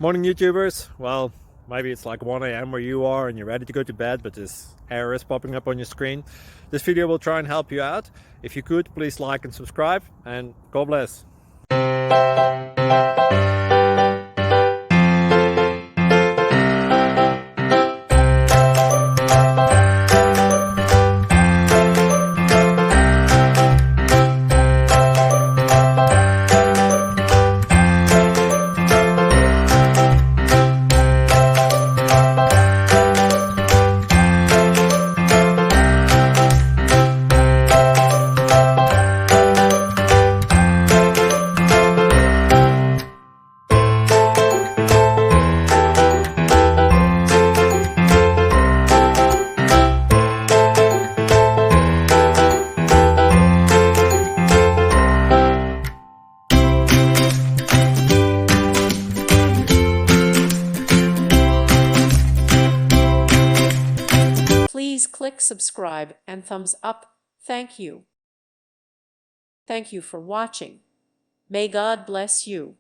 Morning YouTubers. Well, maybe it's like 1 a.m. where you are and you're ready to go to bed, but this error is popping up on your screen. This video will try and help you out. If you could, please like and subscribe, and God bless. Please click subscribe and thumbs up. Thank you. Thank you for watching. May God bless you.